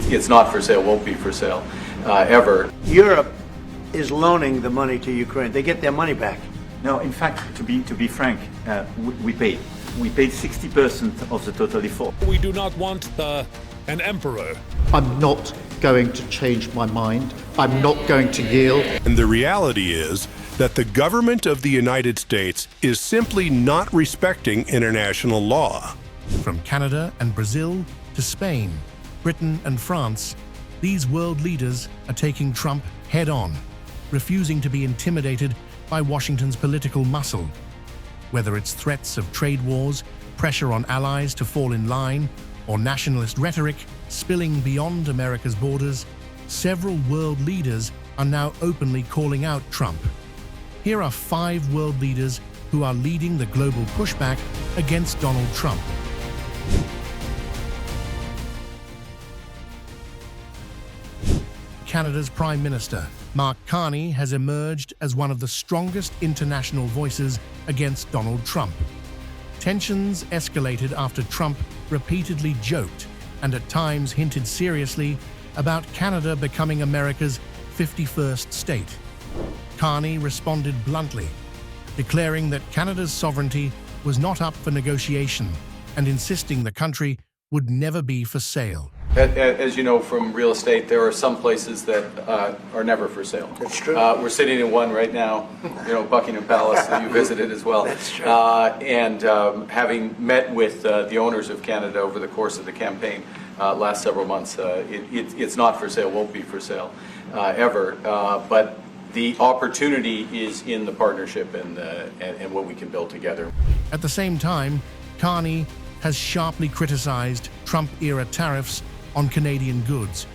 It's not for sale, won't be for sale, ever. Europe is loaning the money to Ukraine. They get their money back. No, in fact, to be frank, we paid. We paid 60% of the total effort. We do not want an emperor. I'm not going to change my mind. I'm not going to yield. And the reality is that the government of the United States is simply not respecting international law. From Canada and Brazil to Spain, Britain and France, these world leaders are taking Trump head-on, refusing to be intimidated by Washington's political muscle. Whether it's threats of trade wars, pressure on allies to fall in line, or nationalist rhetoric spilling beyond America's borders, several world leaders are now openly calling out Trump. Here are 5 world leaders who are leading the global pushback against Donald Trump. Canada's Prime Minister, Mark Carney, has emerged as one of the strongest international voices against Donald Trump. Tensions escalated after Trump repeatedly joked and at times hinted seriously about Canada becoming America's 51st state. Carney responded bluntly, declaring that Canada's sovereignty was not up for negotiation and insisting the country would never be for sale. As you know from real estate, there are some places that are never for sale. That's true. We're sitting in one right now, Buckingham Palace, that you visited as well. That's true. And having met with the owners of Canada over the course of the campaign last several months, it's not for sale, won't be for sale ever. But the opportunity is in the partnership and what we can build together. At the same time, Carney has sharply criticized Trump-era tariffs on Canadian goods,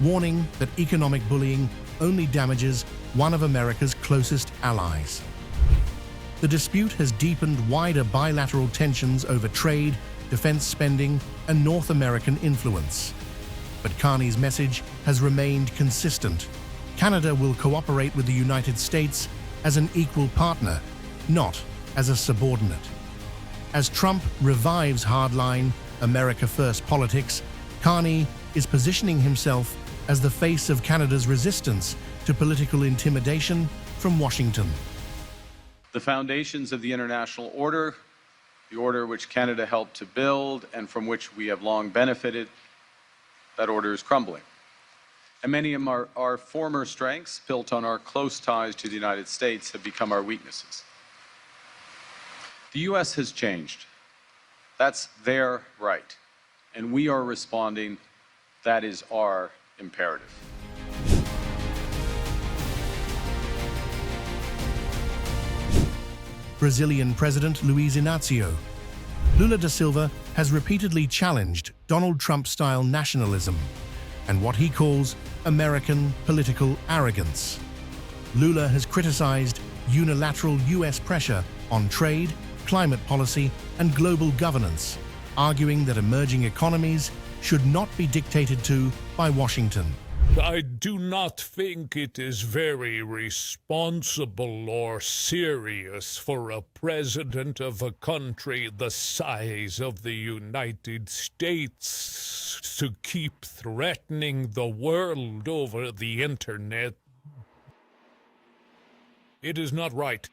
warning that economic bullying only damages one of America's closest allies. The dispute has deepened wider bilateral tensions over trade, defense spending, and North American influence. But Carney's message has remained consistent. Canada will cooperate with the United States as an equal partner, not as a subordinate. As Trump revives hardline, America First politics, Carney is positioning himself as the face of Canada's resistance to political intimidation from Washington. The foundations of the international order, the order which Canada helped to build and from which we have long benefited, that order is crumbling. And many of our former strengths, built on our close ties to the United States, have become our weaknesses. The U.S. has changed. That's their right. And we are responding. That is our imperative. Brazilian President Luiz Inácio. Lula da Silva has repeatedly challenged Donald Trump-style nationalism and what he calls American political arrogance. Lula has criticized unilateral U.S. pressure on trade, climate policy, and global governance, arguing that emerging economies should not be dictated to by Washington. I do not think it is very responsible or serious for a president of a country the size of the United States to keep threatening the world over the internet. It is not right.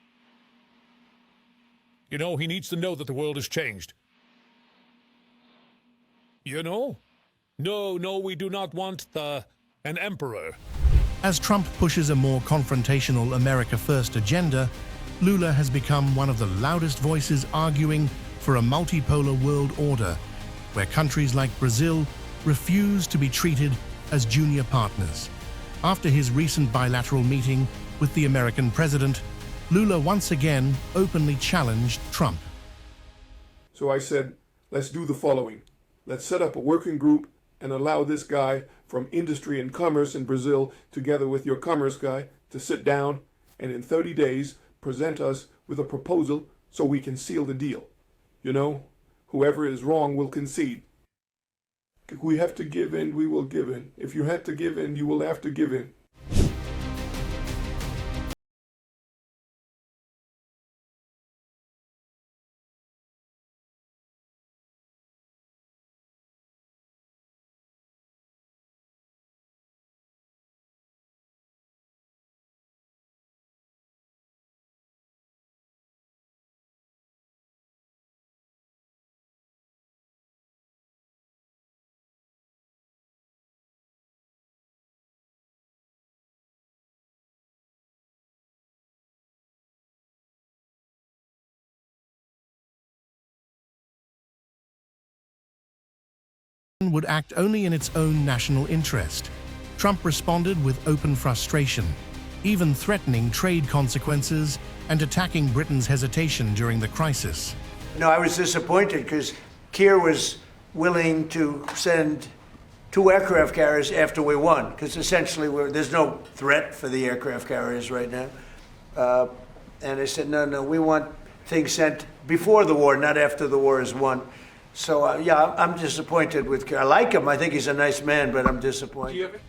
He needs to know that the world has changed. No, we do not want an emperor. As Trump pushes a more confrontational America First agenda, Lula has become one of the loudest voices arguing for a multipolar world order, where countries like Brazil refuse to be treated as junior partners. After his recent bilateral meeting with the American president, Lula once again openly challenged Trump. So I said, let's do the following. Let's set up a working group and allow this guy from industry and commerce in Brazil, together with your commerce guy, to sit down and in 30 days present us with a proposal so we can seal the deal. Whoever is wrong will concede. If we have to give in, we will give in. If you have to give in, you will have to give in. would act only in its own national interest. Trump responded with open frustration, even threatening trade consequences and attacking Britain's hesitation during the crisis. No, I was disappointed because Keir was willing to send 2 aircraft carriers after we won, because essentially there's no threat for the aircraft carriers right now. And I said, no, we want things sent before the war, not after the war is won. So, yeah, I'm disappointed with Keir. I like him. I think he's a nice man, but I'm disappointed.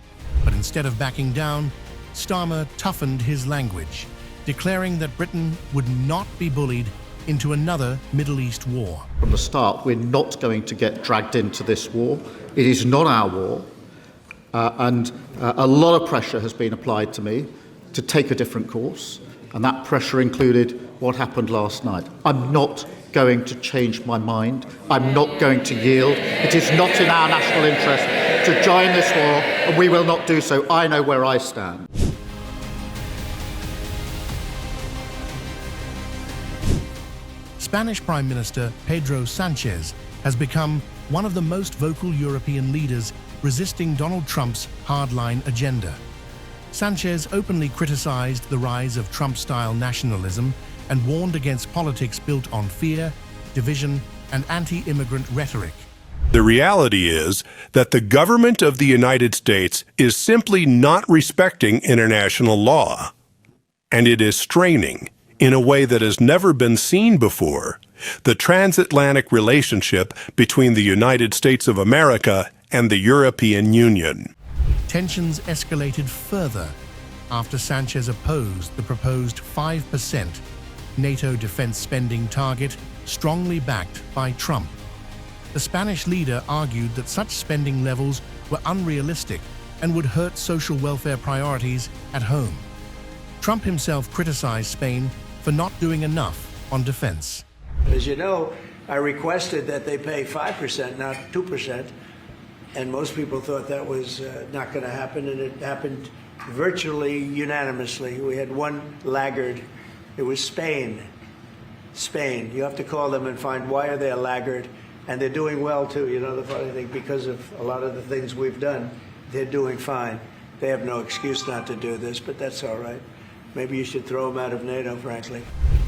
But instead of backing down, Starmer toughened his language, declaring that Britain would not be bullied into another Middle East war. From the start, we're not going to get dragged into this war. It is not our war. And a lot of pressure has been applied to me to take a different course. And that pressure included what happened last night. I'm not going to change my mind. I'm not going to yield. It is not in our national interest to join this war, and we will not do so. I know where I stand. Spanish Prime Minister Pedro Sánchez has become one of the most vocal European leaders resisting Donald Trump's hardline agenda. Sanchez openly criticized the rise of Trump-style nationalism and warned against politics built on fear, division, and anti-immigrant rhetoric. The reality is that the government of the United States is simply not respecting international law. And it is straining, in a way that has never been seen before, the transatlantic relationship between the United States of America and the European Union. Tensions escalated further after Sanchez opposed the proposed 5% NATO defense spending target, strongly backed by Trump. The Spanish leader argued that such spending levels were unrealistic and would hurt social welfare priorities at home. Trump himself criticized Spain for not doing enough on defense. As you know, I requested that they pay 5%, not 2%. And most people thought that was not going to happen, and it happened virtually unanimously. We had one laggard. It was Spain. Spain. You have to call them and find why are they a laggard. And they're doing well, too. You know, the funny thing, because of a lot of the things we've done, they're doing fine. They have no excuse not to do this, but that's all right. Maybe you should throw them out of NATO, frankly.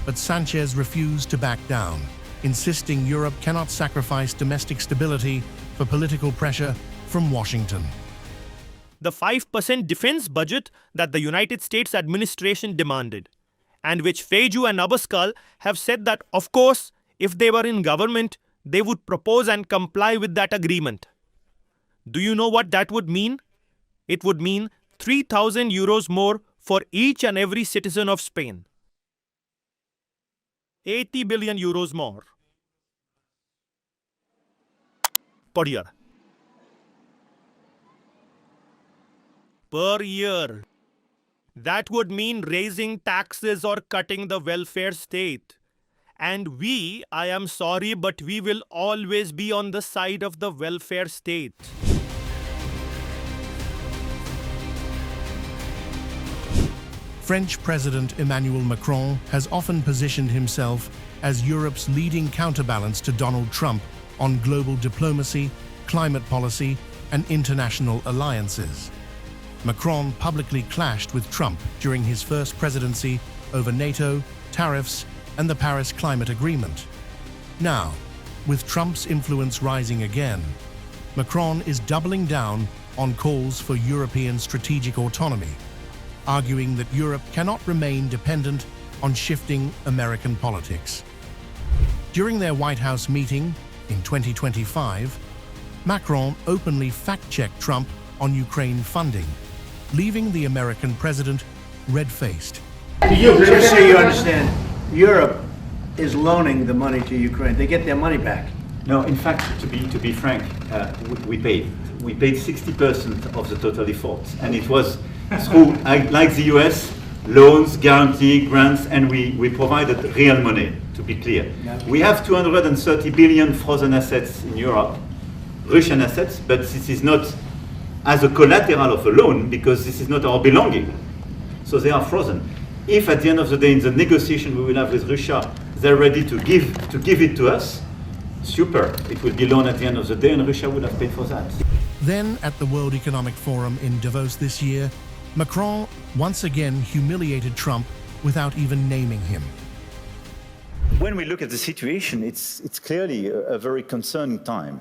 But Sanchez refused to back down, insisting Europe cannot sacrifice domestic stability for political pressure from Washington. The 5% defense budget that the United States administration demanded, and which Feiju and Abascal have said that, of course, if they were in government, they would propose and comply with that agreement. Do you know what that would mean? It would mean 3,000 euros more for each and every citizen of Spain. 80 billion euros more per year. Per year. That would mean raising taxes or cutting the welfare state. And we, I am sorry, but we will always be on the side of the welfare state. French President Emmanuel Macron has often positioned himself as Europe's leading counterbalance to Donald Trump on global diplomacy, climate policy, and international alliances. Macron publicly clashed with Trump during his first presidency over NATO, tariffs, and the Paris Climate Agreement. Now, with Trump's influence rising again, Macron is doubling down on calls for European strategic autonomy, arguing that Europe cannot remain dependent on shifting American politics. During their White House meeting in 2025, Macron openly fact-checked Trump on Ukraine funding, leaving the American president red-faced. Just so you understand, Europe is loaning the money to Ukraine. They get their money back. No, in fact, to be frank, we paid 60% of the total effort, and it was through, like the US, loans, guarantee, grants, and we provided real money, to be clear. We have 230 billion frozen assets in Europe, Russian assets, but this is not as a collateral of a loan, because this is not our belonging. So they are frozen. If at the end of the day, in the negotiation we will have with Russia, they're ready to give it to us, Super. It will be loan at the end of the day, and Russia would have paid for that. Then, at the World Economic Forum in Davos this year, Macron once again humiliated Trump without even naming him. When we look at the situation, it's clearly a very concerning time,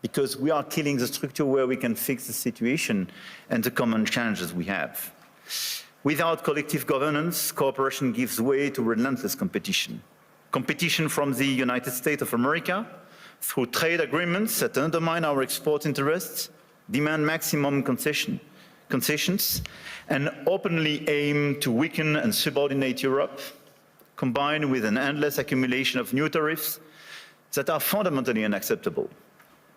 because we are killing the structure where we can fix the situation and the common challenges we have. Without collective governance, cooperation gives way to relentless competition. Competition from the United States of America through trade agreements that undermine our export interests, demand maximum concessions, and openly aim to weaken and subordinate Europe, combined with an endless accumulation of new tariffs that are fundamentally unacceptable,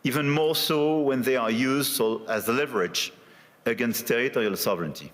even more so when they are used as leverage against territorial sovereignty.